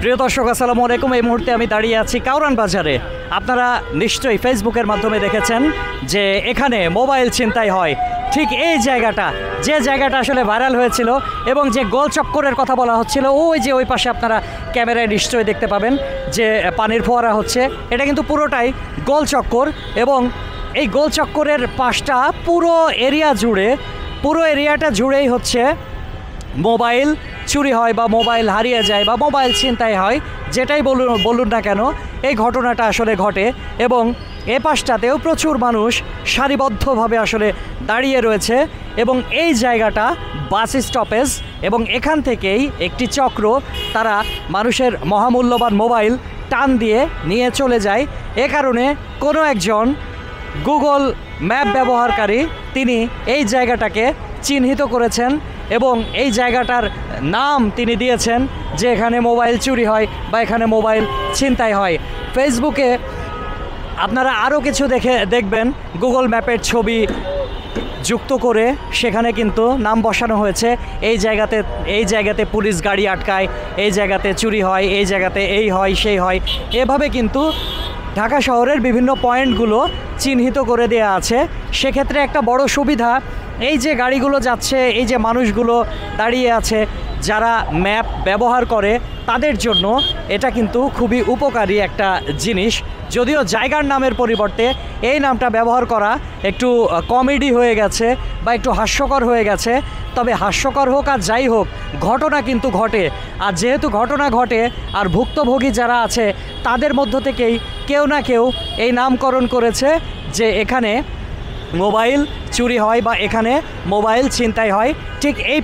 প্রিয় দর্শক আসসালামু আলাইকুম। এই মুহূর্তে আমি দাঁড়িয়ে আছি কাউরান বাজারে। আপনারা নিশ্চয়ই ফেসবুকের মাধ্যমে দেখেছেন যে এখানে মোবাইল ছিনতাই হয়। ঠিক এই জায়গাটা, যে জায়গাটা আসলে ভাইরাল হয়েছিল এবং যে গোল চক্করের কথা বলা হচ্ছিল, ওই যে ওই পাশে আপনারা ক্যামেরায় নিশ্চয়ই দেখতে পাবেন যে পানির ফোয়ারা হচ্ছে, এটা কিন্তু পুরোটাই গোল চক্কর। এবং এই গোল চক্করের পাশটা পুরো এরিয়াটা জুড়েই হচ্ছে মোবাইল চুরি হয় বা মোবাইল হারিয়ে যায় বা মোবাইল ছিনতাই হয়, যেটাই বলুন না কেন এই ঘটনাটা আসলে ঘটে। এবং এ পাশটাতেও প্রচুর মানুষ সারিবদ্ধভাবে আসলে দাঁড়িয়ে রয়েছে এবং এই জায়গাটা বাস স্টপেজ এবং এখান থেকেই একটি চক্র তারা মানুষের মহামূল্যবান মোবাইল টান দিয়ে নিয়ে চলে যায়। এ কারণে কোনো একজন গুগল ম্যাপ ব্যবহারকারী তিনি এই জায়গাটাকে চিহ্নিত করেছেন এবং এই জায়গাটার নাম তিনি দিয়েছেন যে এখানে মোবাইল চুরি হয় বা এখানে মোবাইল ছিনতাই হয়। ফেসবুকে আপনারা আরও কিছু দেখবেন গুগল ম্যাপের ছবি যুক্ত করে সেখানে কিন্তু নাম বসানো হয়েছে। এই জায়গাতে পুলিশ গাড়ি আটকায়, এই জায়গাতে চুরি হয়, এই জায়গাতে এই হয় সেই হয়, এভাবে কিন্তু ঢাকা শহরের বিভিন্ন পয়েন্টগুলো চিহ্নিত করে দেওয়া আছে। সেক্ষেত্রে একটা বড় সুবিধা, এই যে গাড়িগুলো যাচ্ছে, এই যে মানুষগুলো দাঁড়িয়ে আছে, যারা ম্যাপ ব্যবহার করে তাদের জন্য এটা কিন্তু খুবই উপকারী একটা জিনিস। যদিও জায়গার নামের পরিবর্তে এই নামটা ব্যবহার করা একটু কমেডি হয়ে গেছে বা একটু হাস্যকর হয়ে গেছে, তবে হাস্যকর হোক আর যাই হোক ঘটনা কিন্তু ঘটে। আর যেহেতু ঘটনা ঘটে আর ভুক্তভোগী যারা আছে তাদের মধ্য থেকেই কেউ না কেউ এই নামকরণ করেছে যে এখানে মোবাইল চুরি হয় বা এখানে মোবাইল ছিনতাই হয়। ঠিক এই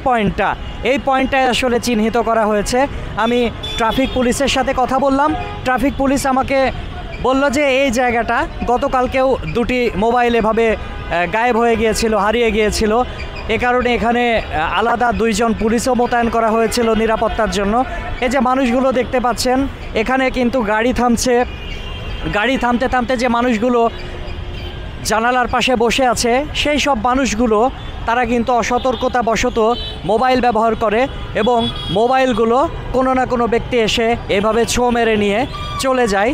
পয়েন্টটায় আসলে চিহ্নিত করা হয়েছে। আমি ট্রাফিক পুলিশের সাথে কথা বললাম। ট্রাফিক পুলিশ আমাকে বলল যে এই জায়গাটা গতকালকেও দুটি মোবাইল এভাবে গায়েব হয়ে গিয়েছিল, হারিয়ে গিয়েছিল। এ কারণে এখানে আলাদা 2 জন পুলিশও মোতায়েন করা হয়েছিল নিরাপত্তার জন্য। এই যে মানুষগুলো দেখতে পাচ্ছেন এখানে কিন্তু গাড়ি থামছে, গাড়ি থামতে থামতে যে মানুষগুলো জানালার পাশে বসে আছে সেই সব মানুষগুলো তারা কিন্তু অসতর্কতাবশত মোবাইল ব্যবহার করে এবং মোবাইলগুলো কোনো না কোনো ব্যক্তি এসে এভাবে ছো মেরে নিয়ে চলে যায়।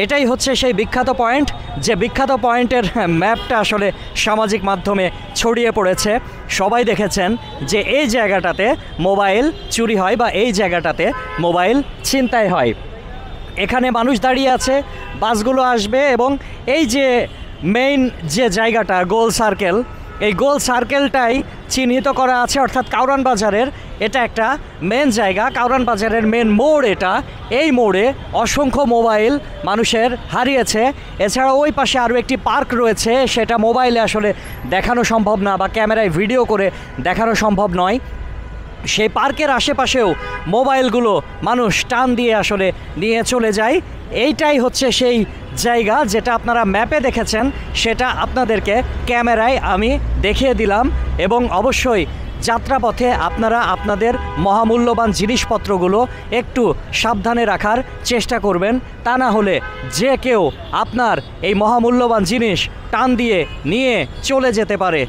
এটাই হচ্ছে সেই বিখ্যাত পয়েন্ট, যে বিখ্যাত পয়েন্টের ম্যাপটা আসলে সামাজিক মাধ্যমে ছড়িয়ে পড়েছে। সবাই দেখেছেন যে এই জায়গাটাতে মোবাইল চুরি হয় বা এই জায়গাটাতে মোবাইল ছিনতাই হয়। এখানে মানুষ দাঁড়িয়ে আছে, বাসগুলো আসবে এবং এই যে মেইন যে জায়গাটা গোল সার্কেল, এই গোল সার্কেলটাই চিহ্নিত করা আছে, অর্থাৎ কাউরান বাজারের এটা একটা মেন জায়গা, কাউরান বাজারের মেন মোড় এটা। এই মোড়ে অসংখ্য মোবাইল মানুষের হারিয়েছে। এছাড়া ওই পাশে আরও একটি পার্ক রয়েছে, সেটা মোবাইলে আসলে দেখানো সম্ভব না বা ক্যামেরায় ভিডিও করে দেখানো সম্ভব নয়। সেই পার্কের আশেপাশেও মোবাইলগুলো মানুষ টান দিয়ে আসলে নিয়ে চলে যায়। এইটাই হচ্ছে সেই জায়গা যেটা আপনারা ম্যাপে দেখেছেন, সেটা আপনাদেরকে ক্যামেরায় আমি দেখিয়ে দিলাম। এবং অবশ্যই যাত্রাপথে আপনারা আপনাদের মহামূল্যবান জিনিসপত্রগুলো একটু সাবধানে রাখার চেষ্টা করবেন, তা না হলে যে কেউ আপনার এই মহামূল্যবান জিনিস টান দিয়ে নিয়ে চলে যেতে পারে।